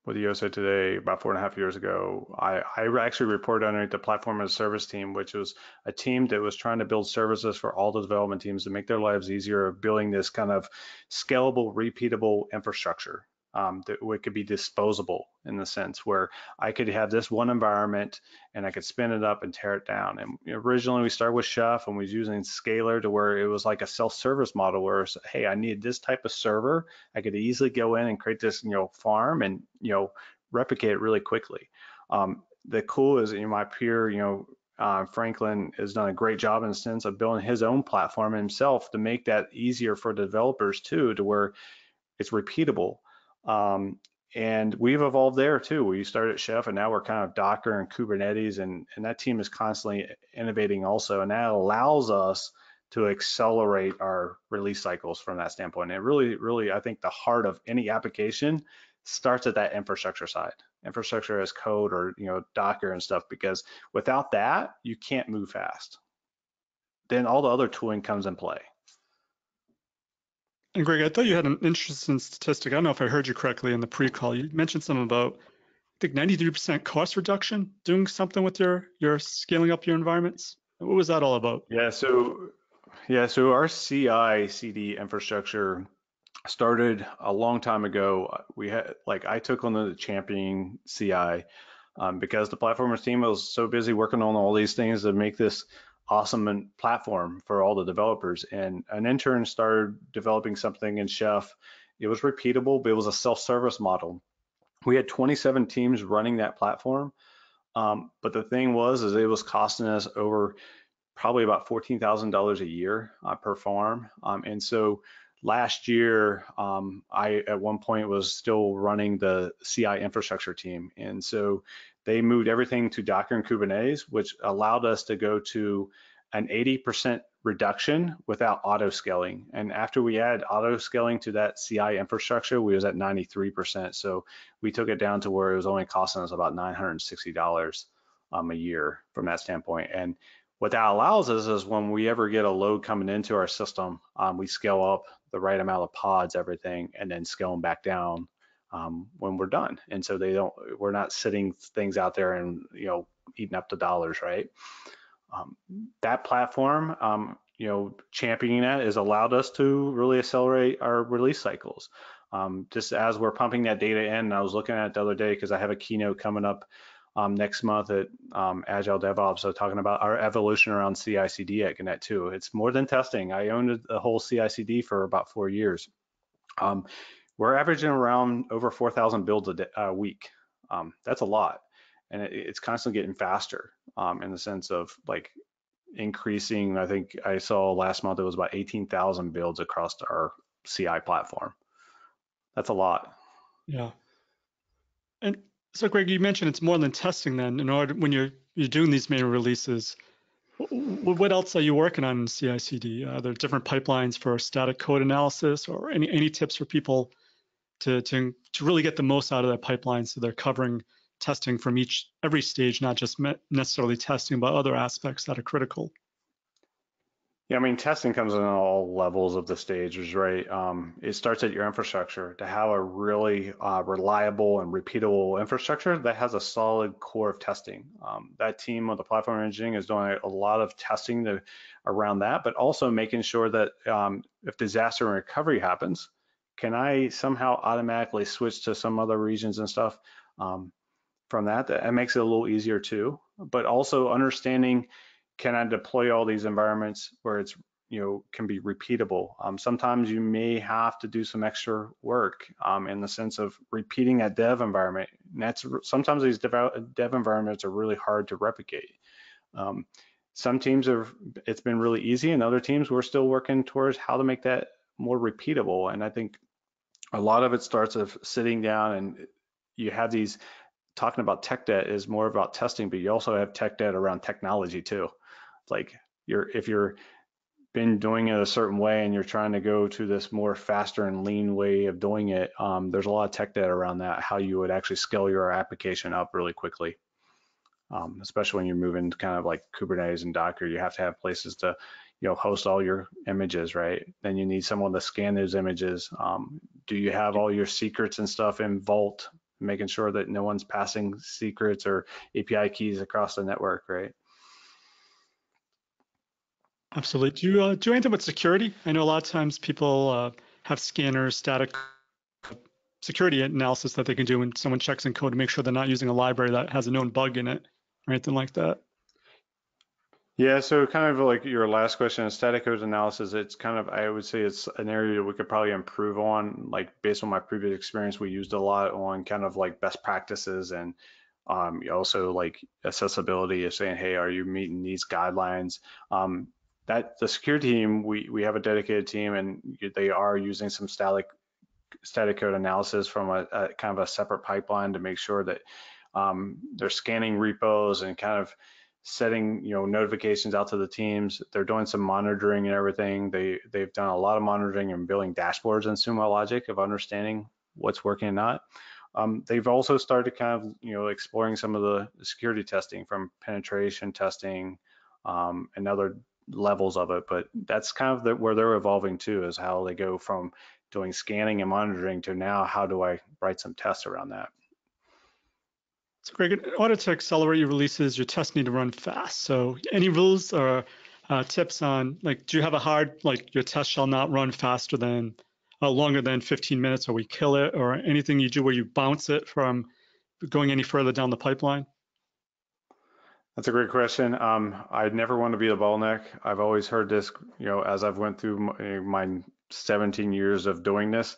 Speaker 3: with USA Today about 4.5 years ago, I actually reported underneath the platform as a service team, which was a team that was trying to build services for all the development teams to make their lives easier, building this kind of scalable, repeatable infrastructure that it could be disposable in the sense where I could have this one environment and I could spin it up and tear it down. And originally we started with Chef and we was using Scalar to where it was like a self-service model where, hey, I need this type of server. I could easily go in and create this, farm and, replicate it really quickly. The cool is, my peer, Franklin has done a great job in the sense of building his own platform himself to make that easier for the developers too, to where it's repeatable. And we've evolved there too. We started at Chef and now we're kind of Docker and Kubernetes, and that team is constantly innovating also. And that allows us to accelerate our release cycles from that standpoint. And really, I think the heart of any application starts at that infrastructure side, infrastructure as code or, Docker and stuff, because without that, you can't move fast. Then all the other tooling comes in play.
Speaker 2: And Greg, I thought you had an interesting statistic. I don't know if I heard you correctly in the pre-call. You mentioned something about, I think, 93% cost reduction doing something with your scaling up your environments. What was that all about?
Speaker 3: Yeah, so our CI/CD infrastructure started a long time ago. We had, I took on the championing CI because the platformers team was so busy working on all these things to make this awesome platform for all the developers. And an intern started developing something in Chef. It was repeatable, but it was a self-service model. We had 27 teams running that platform. But the thing was, it was costing us over probably about $14,000 a year per farm. And so last year, I at one point was still running the CI infrastructure team. And so they moved everything to Docker and Kubernetes, which allowed us to go to an 80% reduction without auto scaling. And after we add auto scaling to that CI infrastructure, we was at 93%. So we took it down to where it was only costing us about $960 a year from that standpoint. And what that allows us is when we ever get a load coming into our system, we scale up the right amount of pods, everything, and then scale them back down when we're done. And so we're not sitting things out there and eating up the dollars, right? That platform, championing that has allowed us to really accelerate our release cycles. Just as we're pumping that data in, and I was looking at it the other day because I have a keynote coming up next month at Agile DevOps, so talking about our evolution around CICD at Gannett too. It's more than testing. I owned the whole CICD for about 4 years. We're averaging around over 4,000 builds a week. That's a lot. And it's constantly getting faster in the sense of like increasing. I think I saw last month it was about 18,000 builds across our CI platform. That's a lot.
Speaker 2: Yeah. And so, Greg, you mentioned it's more than testing. Then, when you're doing these main releases, what else are you working on in CI/CD? Are there different pipelines for static code analysis, or any tips for people to really get the most out of that pipeline so they're covering testing from every stage, not just necessarily testing, but other aspects that are critical?
Speaker 3: Yeah, I mean, testing comes in all levels of the stages, right? It starts at your infrastructure. To have a really reliable and repeatable infrastructure that has a solid core of testing. That team of the platform engineering is doing a lot of testing around that, but also making sure that if disaster and recovery happens, can I somehow automatically switch to some other regions and stuff from that? That makes it a little easier too, but also understanding, can I deploy all these environments where it's can be repeatable? Sometimes you may have to do some extra work in the sense of repeating that dev environment. And sometimes these dev environments are really hard to replicate. Some teams it's been really easy, and other teams we're still working towards how to make that more repeatable. And I think a lot of it starts of sitting down, and you have these talking about tech debt is more about testing, but you also have tech debt around technology too. Like if you're been doing it a certain way and you're trying to go to this more faster and lean way of doing it, there's a lot of tech debt around that, how you would actually scale your application up really quickly. Especially when you're moving kind of like Kubernetes and Docker, you have to have places to host all your images, right? Then you need someone to scan those images. Do you have all your secrets and stuff in Vault, making sure that no one's passing secrets or API keys across the network, right?
Speaker 2: Absolutely. Do you do anything with security? I know a lot of times people have scanners, static security analysis that they can do when someone checks in code to make sure they're not using a library that has a known bug in it or anything like that.
Speaker 3: Yeah, so kind of like your last question, static code analysis, it's kind of, I would say it's an area we could probably improve on. Like based on my previous experience, we used a lot on kind of like best practices and also like accessibility of saying, hey, are you meeting these guidelines? That the security team, we have a dedicated team, and they are using some static code analysis from a kind of a separate pipeline to make sure that they're scanning repos and kind of setting notifications out to the teams. They're doing some monitoring and everything. They've done a lot of monitoring and building dashboards in Sumo Logic of understanding what's working and not. They've also started kind of exploring some of the security testing, from penetration testing and other levels of it. But that's kind of where they're evolving too, is how they go from doing scanning and monitoring to now how do I write some tests around that.
Speaker 2: So Greg, in order to accelerate your releases, your tests need to run fast. So any rules or tips on, like, do you have a hard, like your test shall not run faster than, longer than 15 minutes, or we kill it, or anything you do where you bounce it from going any further down the pipeline?
Speaker 3: That's a great question. I never want to be the bottleneck. I've always heard this, as I've went through my 17 years of doing this,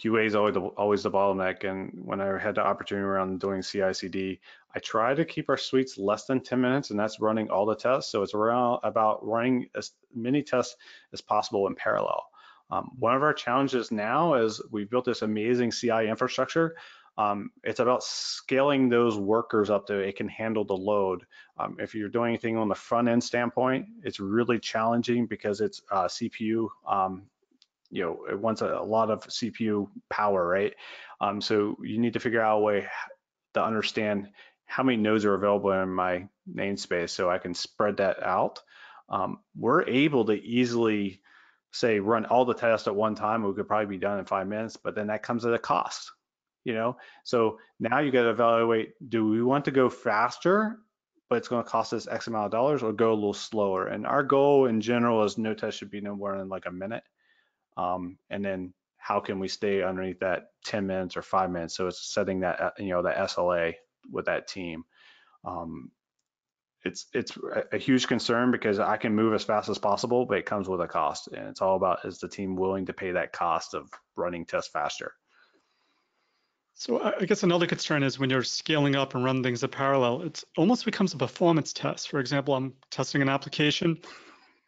Speaker 3: QA is always the bottleneck. And when I had the opportunity around doing CI/CD, I try to keep our suites less than 10 minutes, and that's running all the tests. So it's around about running as many tests as possible in parallel. One of our challenges now is we've built this amazing CI infrastructure, It's about scaling those workers up to it can handle the load. If you're doing anything on the front end standpoint, it's really challenging because it's CPU. It wants a lot of CPU power, right? So you need to figure out a way to understand how many nodes are available in my namespace so I can spread that out. We're able to easily say run all the tests at one time. We could probably be done in 5 minutes, but then that comes at a cost, So now you got to evaluate, do we want to go faster, but it's going to cost us X amount of dollars, or go a little slower? And our goal in general is no test should be no more than like a minute. And then how can we stay underneath that 10 minutes or 5 minutes? So it's setting that, the SLA with that team. It's a huge concern because I can move as fast as possible, but it comes with a cost. And it's all about, is the team willing to pay that cost of running tests faster?
Speaker 2: So I guess another concern is when you're scaling up and run things in parallel, it almost becomes a performance test. For example, I'm testing an application.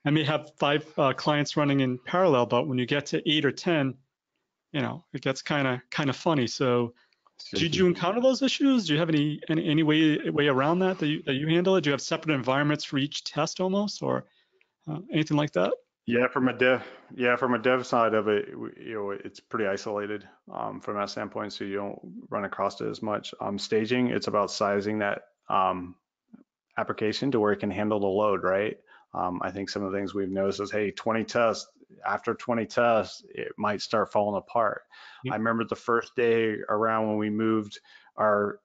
Speaker 2: I may have 5 clients running in parallel, but when you get to 8 or 10, it gets kind of funny. So did you encounter those issues? Do you have any way around that you handle it? Do you have separate environments for each test almost, or anything like that?
Speaker 3: Yeah, from a dev side of it, it's pretty isolated from that standpoint, so you don't run across it as much. Staging, it's about sizing that application to where it can handle the load, right? I think some of the things we've noticed is, hey, 20 tests, after 20 tests, it might start falling apart.
Speaker 2: Yep.
Speaker 3: I remember the first day around when we moved our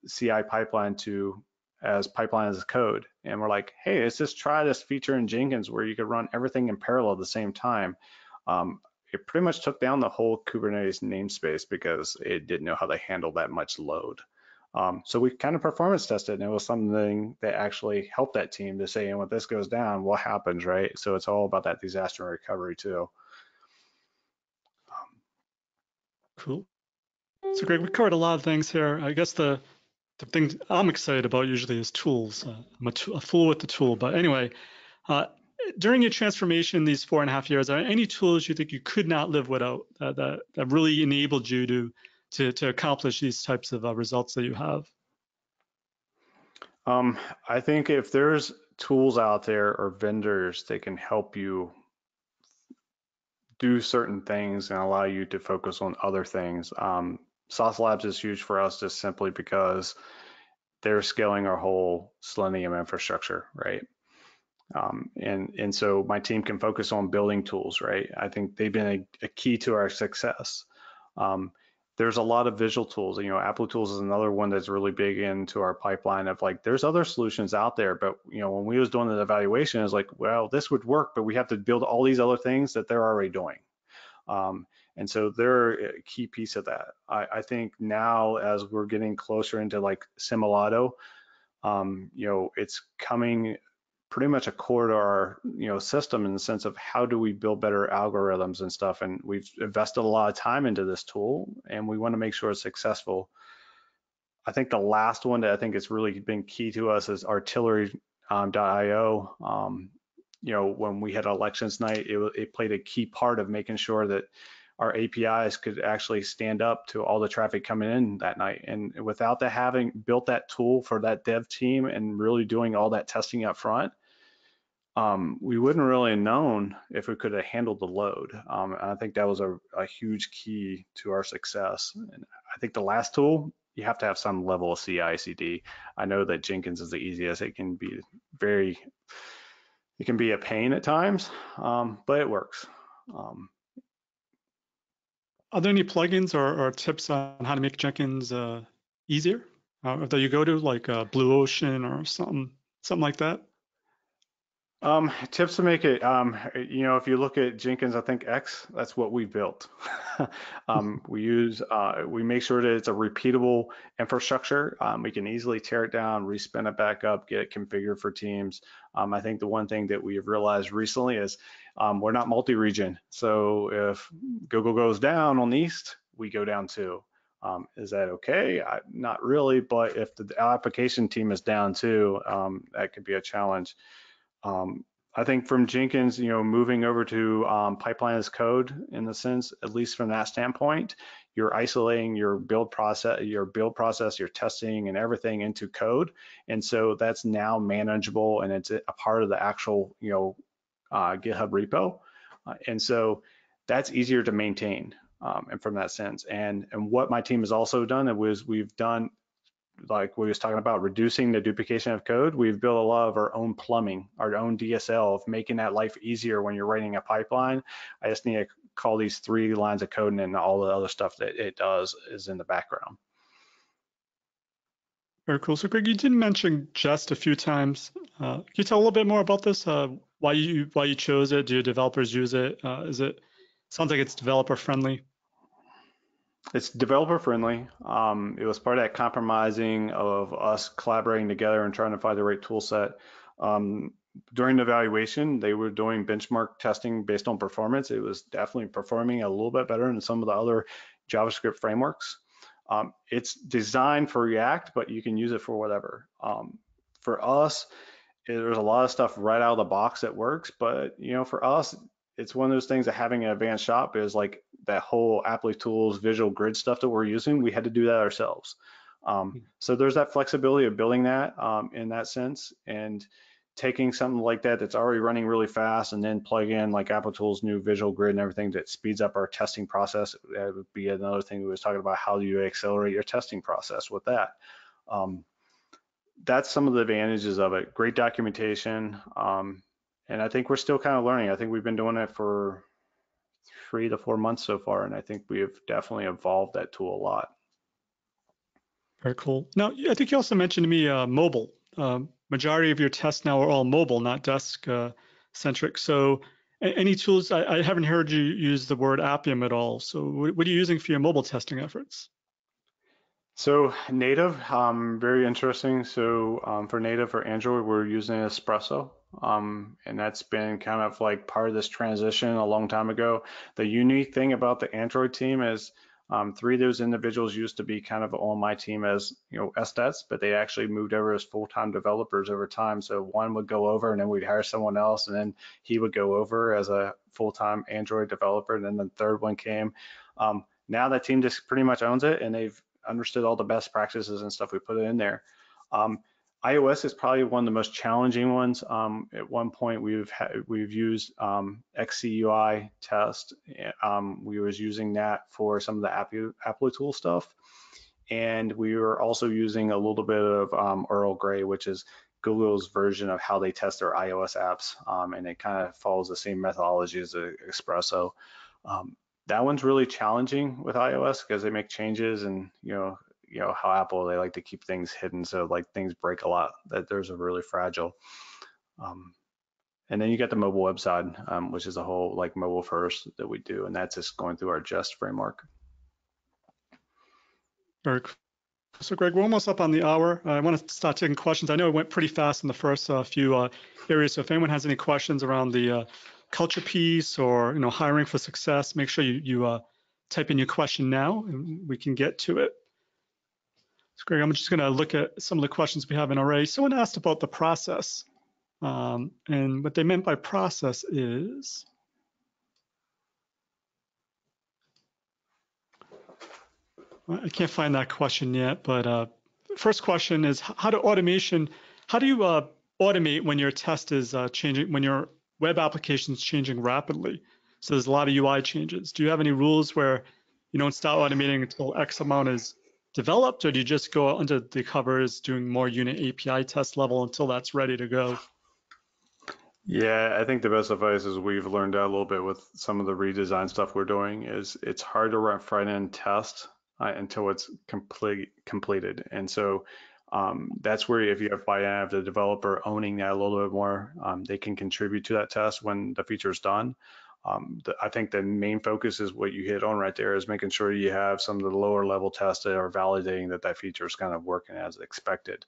Speaker 3: CI pipeline to as pipeline as code, and we're like, hey, let's just try this feature in Jenkins where you could run everything in parallel at the same time. It pretty much took down the whole Kubernetes namespace because it didn't know how to handle that much load. So we kind of performance tested, and it was something that actually helped that team to say, and when this goes down, what happens, right? So it's all about that disaster recovery too.
Speaker 2: Cool. So Greg, we covered a lot of things here. I guess the thing I'm excited about usually is tools. I'm a fool with the tool, but anyway, during your transformation these 4.5 years, are there any tools you think you could not live without that really enabled you to accomplish these types of results that you have?
Speaker 3: I think if there's tools out there or vendors that can help you do certain things and allow you to focus on other things, Sauce Labs is huge for us just simply because they're scaling our whole Selenium infrastructure, right? And so my team can focus on building tools, right? I think they've been a key to our success. There's a lot of visual tools. Applitools is another one that's really big into our pipeline of like, there's other solutions out there, but when we was doing the evaluation, it's like, well, this would work, but we have to build all these other things that they're already doing. And so they're a key piece of that. I think now as we're getting closer into like Simulato, it's coming pretty much a core to our system in the sense of how do we build better algorithms and stuff. And we've invested a lot of time into this tool, and we want to make sure it's successful. I think the last one that I think has really been key to us is artillery.io. When we had elections night, it played a key part of making sure that our APIs could actually stand up to all the traffic coming in that night. And without that, having built that tool for that dev team and really doing all that testing up front, we wouldn't really have known if we could have handled the load. And I think that was a huge key to our success. And I think the last tool, you have to have some level of CI/CD. I know that Jenkins is the easiest. It can be a pain at times, but it works.
Speaker 2: Are there any plugins or tips on how to make Jenkins easier that you go to, like Blue Ocean or something like that?
Speaker 3: Tips to make it, if you look at Jenkins, I think X, that's what we built. We make sure that it's a repeatable infrastructure. We can easily tear it down, respin it back up, get it configured for teams. I think the one thing that we have realized recently is we're not multi-region. So if Google goes down on the East, we go down too. Is that okay? Not really, but if the application team is down too, that could be a challenge. I think from Jenkins, moving over to pipeline as code in the sense, at least from that standpoint, you're isolating your build process, your testing and everything into code. And so that's now manageable and it's a part of the actual, GitHub repo. And so that's easier to maintain. And from that sense, and what my team has also done was we've done, like we was talking about, reducing the duplication of code. We've built a lot of our own plumbing, our own DSL, of making that life easier when you're writing a pipeline. I just need to call these 3 lines of code, and then all the other stuff that it does is in the background.
Speaker 2: Very cool. So Greg, you did mention Jest a few times. Can you tell a little bit more about this? Why you chose it? Do your developers use it? Sounds like it's developer friendly.
Speaker 3: It's developer friendly. It was part of that compromising of us collaborating together and trying to find the right tool set. During the evaluation, they were doing benchmark testing based on performance. It was definitely performing a little bit better than some of the other JavaScript frameworks. It's designed for React, but you can use it for whatever. For us, there's a lot of stuff right out of the box that works, but for us, it's one of those things that having an advanced shop is like that whole Applitools visual grid stuff that we're using. We had to do that ourselves. So there's that flexibility of building that in that sense, and taking something like that that's already running really fast and then plug in like Applitools new visual grid and everything that speeds up our testing process. That would be another thing we was talking about. How do you accelerate your testing process with that? That's some of the advantages of it. Great documentation. And I think we're still kind of learning. I think we've been doing it for 3 to 4 months so far, and I think we have definitely evolved that tool a lot.
Speaker 2: Very cool. Now, I think you also mentioned to me mobile. Majority of your tests now are all mobile, not desk centric. So any tools, I haven't heard you use the word Appium at all. So what are you using for your mobile testing efforts?
Speaker 3: So native, very interesting. So for native, for Android, we're using Espresso. And that's been kind of like part of this transition a long time ago. The unique thing about the Android team is 3 of those individuals used to be kind of on my team as SDETs, but they actually moved over as full-time developers over time. So one would go over and then we'd hire someone else, and then he would go over as a full-time Android developer, and then the third one came. Now that team just pretty much owns it, and they've understood all the best practices and stuff we put in there. iOS is probably one of the most challenging ones. At one point, we've used XCUI test. We was using that for some of the Applitools stuff, and we were also using a little bit of Earl Grey, which is Google's version of how they test their iOS apps, and it kind of follows the same methodology as Espresso. That one's really challenging with iOS because they make changes, and how Apple, they like to keep things hidden, so like things break a lot. That theirs are really fragile. And then you get the mobile web side, which is a whole like mobile first that we do, and that's just going through our Jest framework.
Speaker 2: Very cool. So Greg, we're almost up on the hour. I want to start taking questions. I know it went pretty fast in the first few areas. So if anyone has any questions around the culture piece or hiring for success, make sure you type in your question now, and we can get to it. So Greg, I'm just going to look at some of the questions we have in array. Someone asked about the process, and what they meant by process is. I can't find that question yet, but first question is how do you automate when your test is changing, when your web application is changing rapidly? So there's a lot of UI changes. Do you have any rules where you don't start automating until X amount is developed, or do you just go under the covers doing more unit API test level until that's ready to go?
Speaker 3: Yeah, I think the best advice is we've learned that a little bit with some of the redesign stuff we're doing is it's hard to run front-end test until it's completed. And so that's where if you have buy-in of the developer owning that a little bit more, they can contribute to that test when the feature is done. I think the main focus is what you hit on right there is making sure you have some of the lower level tests that are validating that feature is kind of working as expected.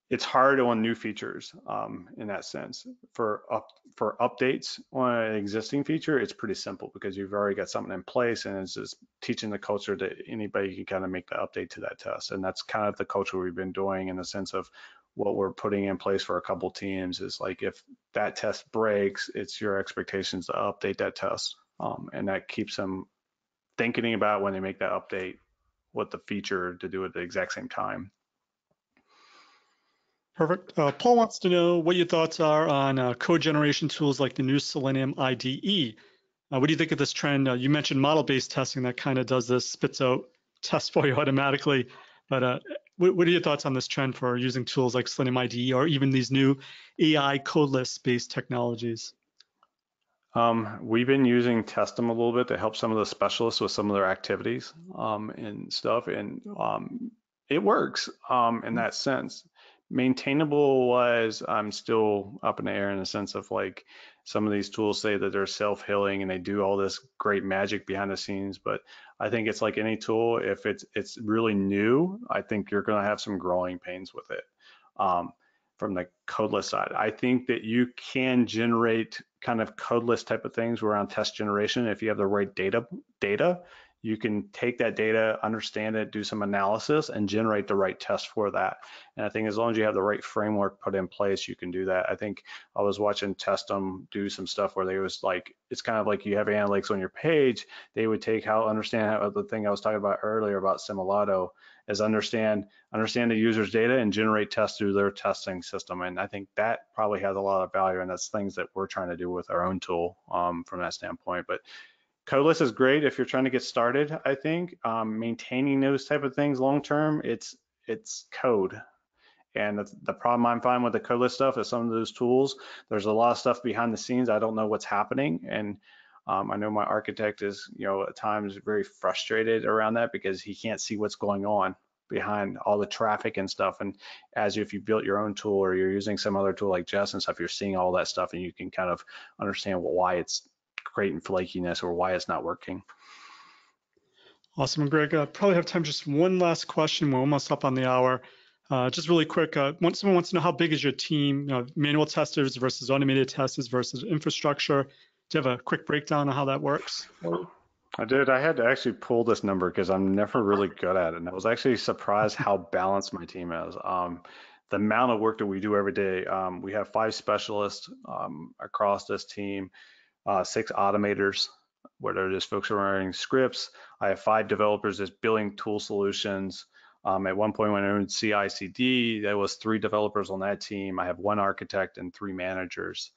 Speaker 3: It's hard on new features in that sense. For updates on an existing feature, it's pretty simple because you've already got something in place, and it's just teaching the culture that anybody can kind of make the update to that test. And that's kind of the culture we've been doing in the sense of what we're putting in place for a couple teams is like if that test breaks, it's your expectations to update that test. And that keeps them thinking about when they make that update, what the feature to do at the exact same time.
Speaker 2: Perfect. Paul wants to know what your thoughts are on code generation tools like the new Selenium IDE. What do you think of this trend? You mentioned model-based testing that kind of does this, spits out tests for you automatically. But what are your thoughts on this trend for using tools like Selenium IDE or even these new AI codeless-based technologies?
Speaker 3: We've been using Testum a little bit to help some of the specialists with some of their activities and stuff, and it works in that sense. Maintainable wise, I'm still up in the air in the sense of like some of these tools say that they're self-healing and they do all this great magic behind the scenes, but I think it's like any tool, if it's really new, I think you're going to have some growing pains with it. From the codeless side, I think that you can generate kind of codeless type of things around test generation. If you have the right data, you can take that data, understand it, do some analysis, and generate the right test for that. And I think as long as you have the right framework put in place, you can do that. I think I was watching Testum do some stuff where they was like, it's kind of like you have analytics on your page. They would take understand how the thing I was talking about earlier about Simulato is understand the user's data and generate tests through their testing system. And I think that probably has a lot of value, and that's things that we're trying to do with our own tool from that standpoint. But codeless is great if you're trying to get started. I think maintaining those type of things long term, it's code. And the problem I'm finding with the codeless stuff is some of those tools, there's a lot of stuff behind the scenes. I don't know what's happening. And I know my architect is, at times very frustrated around that because he can't see what's going on behind all the traffic and stuff. And if you built your own tool or you're using some other tool like Jest and stuff, you're seeing all that stuff and you can kind of understand why it's creating flakiness or why it's not working.
Speaker 2: Awesome, Greg. Probably have time for just one last question. We're almost up on the hour. Just really quick, someone wants to know how big is your team? Manual testers versus automated testers versus infrastructure. Do you have a quick breakdown of how that works?
Speaker 3: I did. I had to actually pull this number because I'm never really good at it. And I was actually surprised how balanced my team is. The amount of work that we do every day. We have 5 specialists across this team, 6 automators, where they're just folks who are writing scripts. I have 5 developers that's building tool solutions. At one point when I owned CICD, there was 3 developers on that team. I have 1 architect and 3 managers.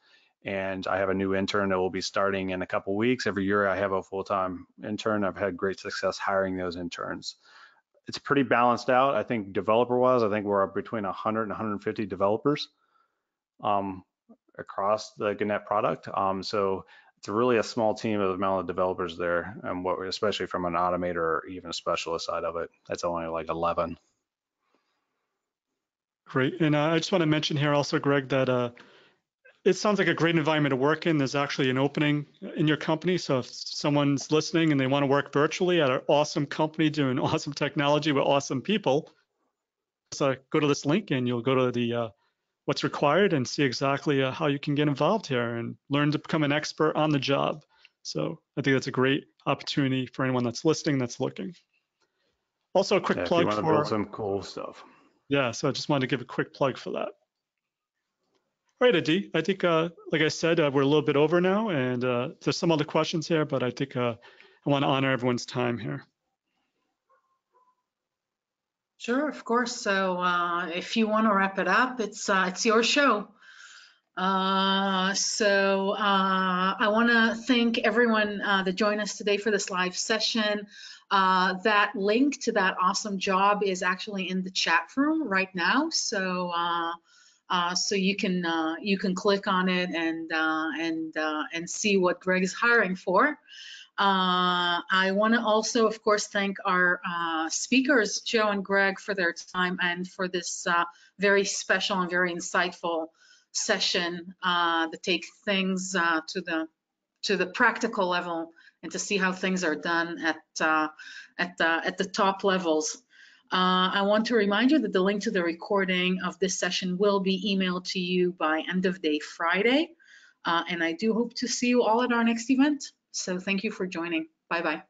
Speaker 3: And I have a new intern that will be starting in a couple weeks. Every year I have a full-time intern. I've had great success hiring those interns. It's pretty balanced out. I think developer-wise, I think we're up between 100 and 150 developers across the Gannett product. So it's really a small team of the amount of developers there, and especially from an automator or even a specialist side of it, that's only like 11.
Speaker 2: Great. And I just want to mention here also, Greg, that it sounds like a great environment to work in. There's actually an opening in your company. So if someone's listening and they want to work virtually at an awesome company doing awesome technology with awesome people, so go to this link and you'll go to the what's required and see exactly how you can get involved here and learn to become an expert on the job. So I think that's a great opportunity for anyone that's listening, that's looking. Also a quick plug
Speaker 3: if you want to build some cool stuff.
Speaker 2: Yeah, so I just wanted to give a quick plug for that. All right, Adi, I think, like I said, we're a little bit over now, and there's some other questions here, but I think I want to honor everyone's time here.
Speaker 1: Sure, of course. So if you want to wrap it up, it's your show. I want to thank everyone that joined us today for this live session. That link to that awesome job is actually in the chat room right now. So you can click on it and see what Greg is hiring for. I want to also, of course, thank our speakers, Joe and Greg, for their time and for this very special and very insightful session to take things to the practical level and to see how things are done at the top levels. I want to remind you that the link to the recording of this session will be emailed to you by end of day Friday. And I do hope to see you all at our next event. So thank you for joining. Bye-bye.